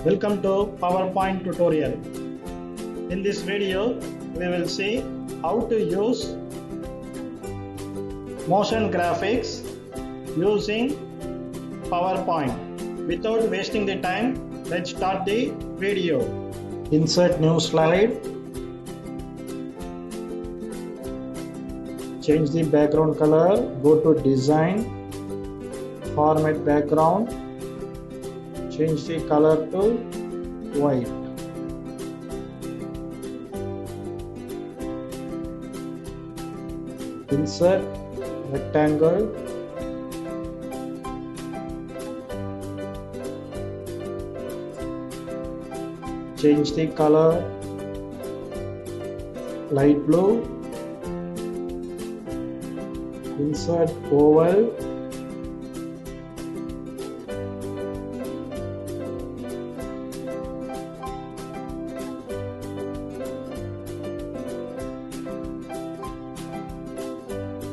Welcome to PowerPoint tutorial. In this video, we will see how to use motion graphics using PowerPoint. Without wasting the time, let's start the video. Insert new slide. Change the background color. Go to Design, Format Background. Change the color to white. Insert rectangle. Change the color light blue. Insert oval.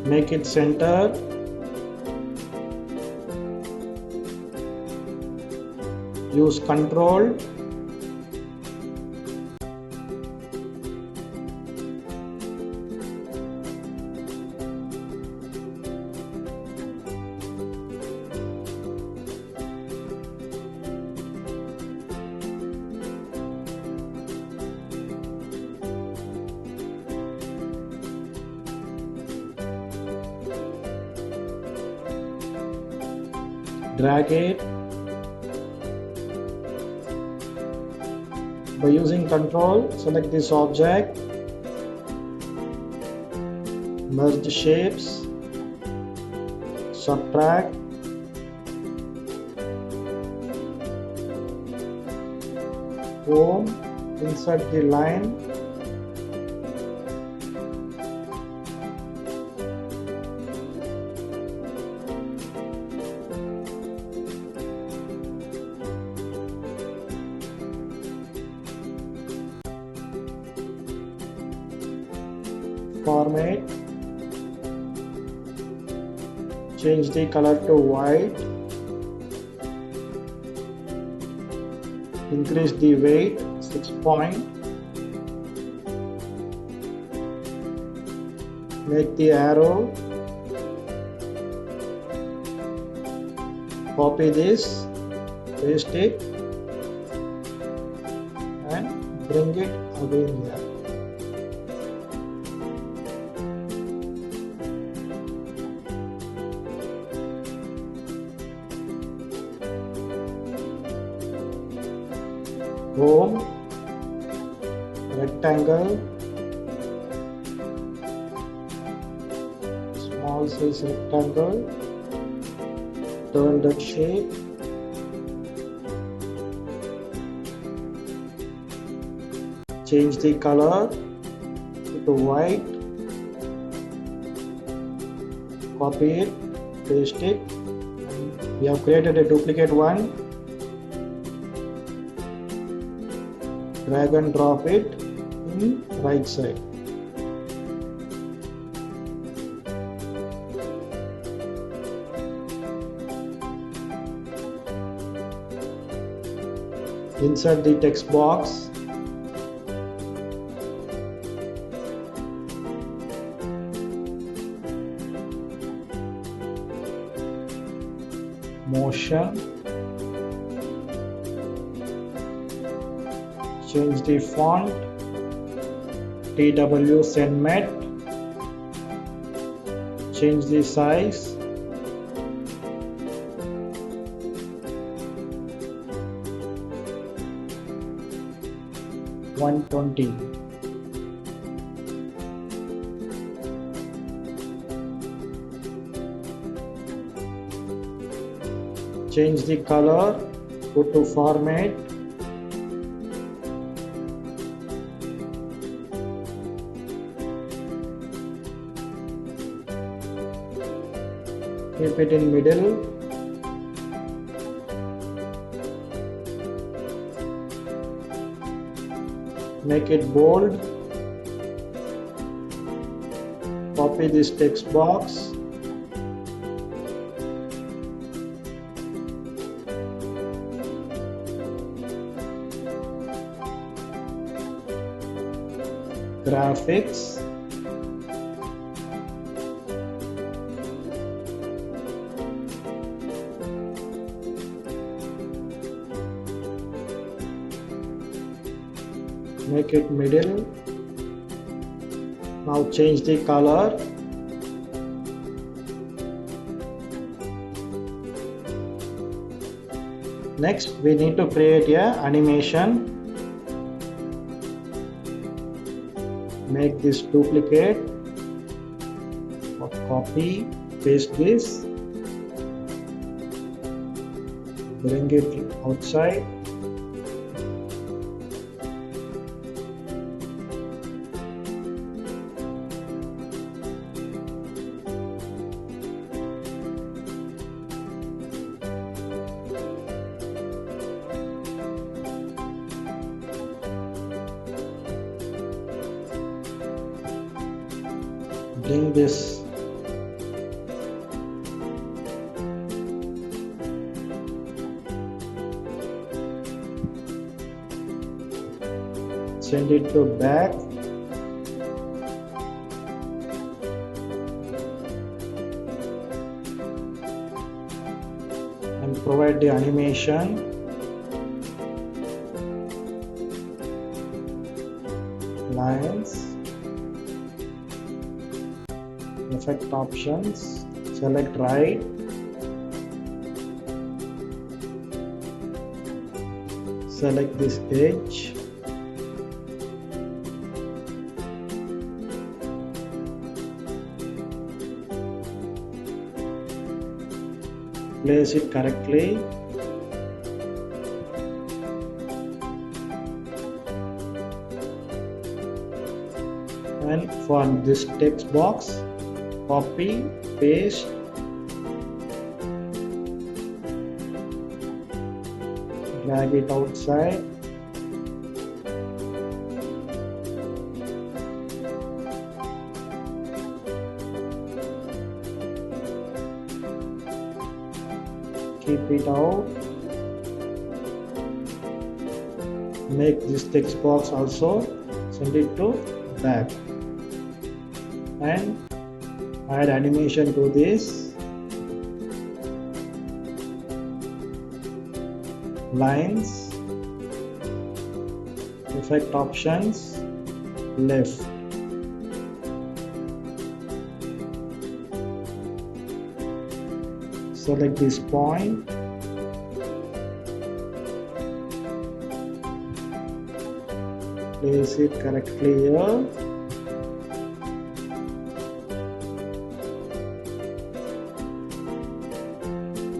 Make it center. Use Control. Drag it. By using Control, select this object, merge shapes, subtract, home, insert the line, format, change the color to white, increase the weight 6 point, make the arrow, copy this, paste it and bring it again here. Home, rectangle, small size rectangle, turn that shape, change the color to white, copy it, paste it, we have created a duplicate one. Drag and drop it in right side. Insert the text box. Motion. Change the font, TW Senmet, change the size, (120). Change the color, go to Format, keep it in middle, make it bold, copy this text box, graphics, make it middle. Now change the color. Next we need to create a animation. Make this duplicate, copy, paste this, bring it outside. Bring this send it to back. And provide the animation. Lines. Effect options, select right, select this edge, place it correctly, and for this text box, copy, paste, drag it outside, keep it out, make this text box also, send it to back, and add animation to this, lines, effect options, left, select this point, place it correctly here,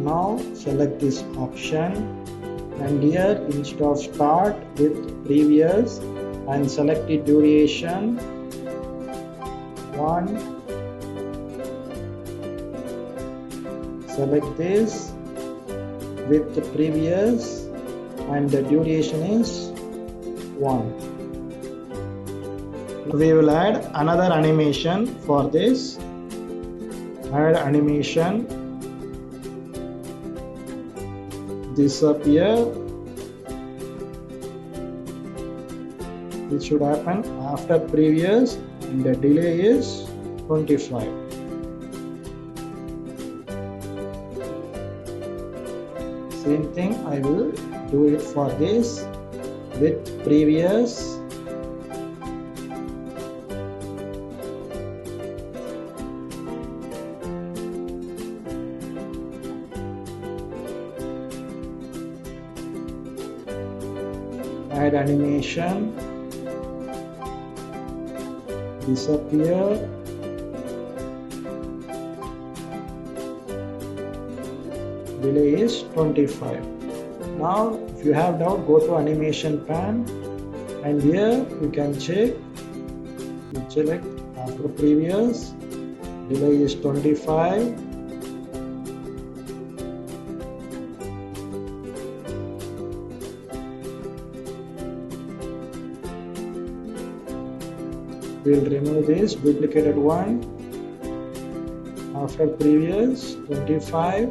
now select this option, and here instead of start with previous and select the duration 1, select this with the previous and the duration is 1. We will add another animation for this. Add animation, disappear. It should happen after previous and the delay is 25. Same thing I will do it for this with previous add animation, disappear, delay is 25. Now if you have doubt, go to animation pan, and here you can check, you select after previous, delay is 25, we'll remove this duplicated one, after previous 25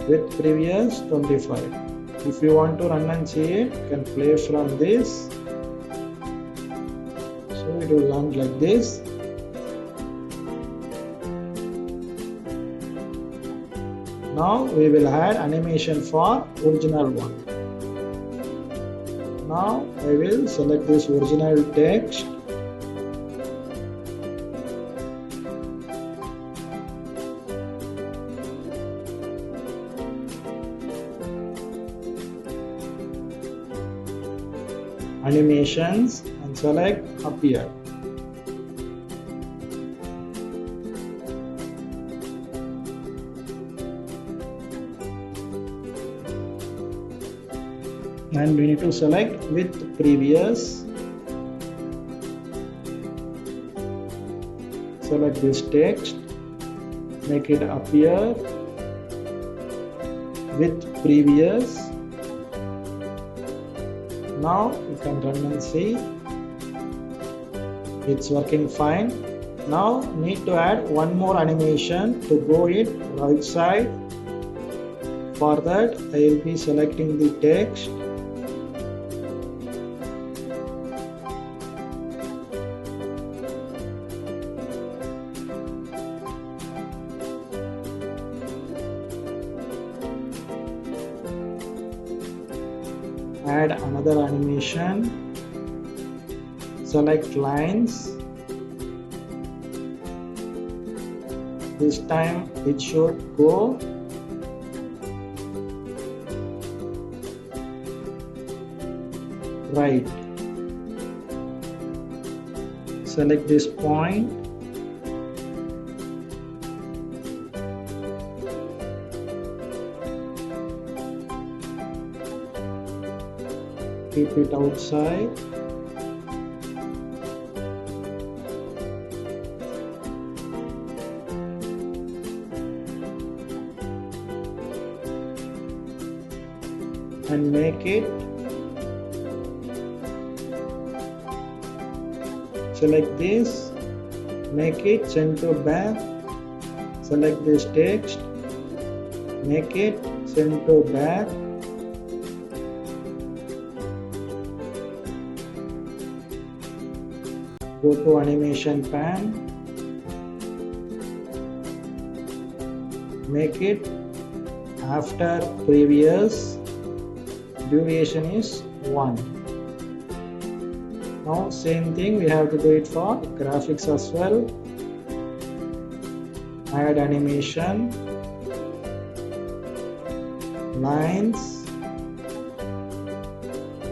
with previous 25. If you want to run and see it, you can play from this. will land like this. Now we will add animation for original one. Now I will select this original text. Animations and select appear. And we need to select with previous. Select this text, make it appear with previous. Now you can run and see it's working fine. Now need to add one more animation to go it right side. For that I will be selecting the text. Add another animation, select lines. This time it should go right. Select this point. Keep it outside. And make it. Select this. Make it center back. Select this text. Make it center back. Go to animation pan, make it after previous, duration is 1. Now same thing we have to do it for graphics as well. Add animation, lines,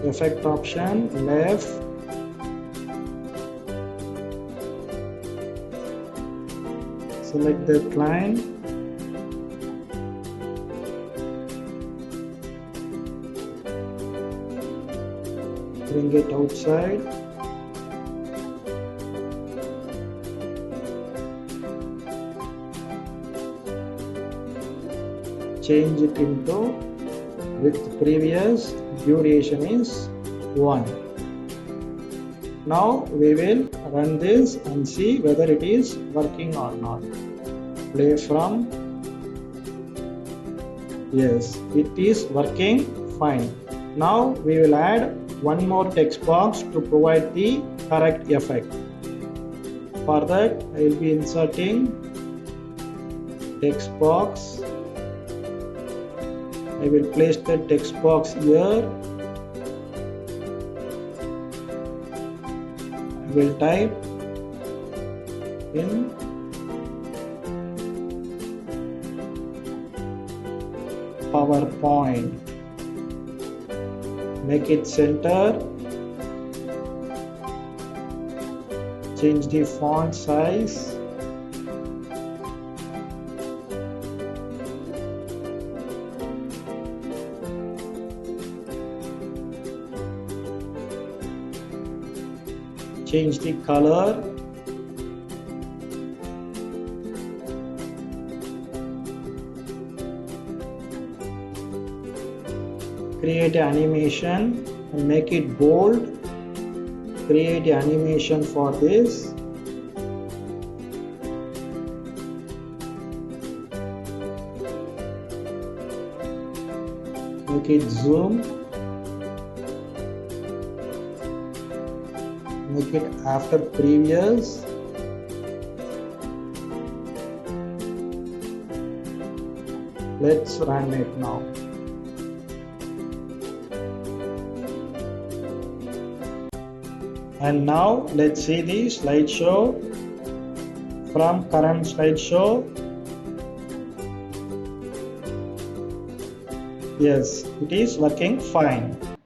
effect option, left, select that line, bring it outside, change it into with previous, duration is 1. Now we will run this and see whether it is working or not. Play from. Yes, it is working fine. Now we will add one more text box to provide the correct effect. For that I will be inserting text box. I will place the text box here. I will type in PowerPoint. Make it center. Change the font size. Change the color. Create an animation and make it bold. Create an animation for this. Make it zoom. make it after previous. Let's run it now. And now let's see the slideshow. From current slideshow, yes, it is working fine.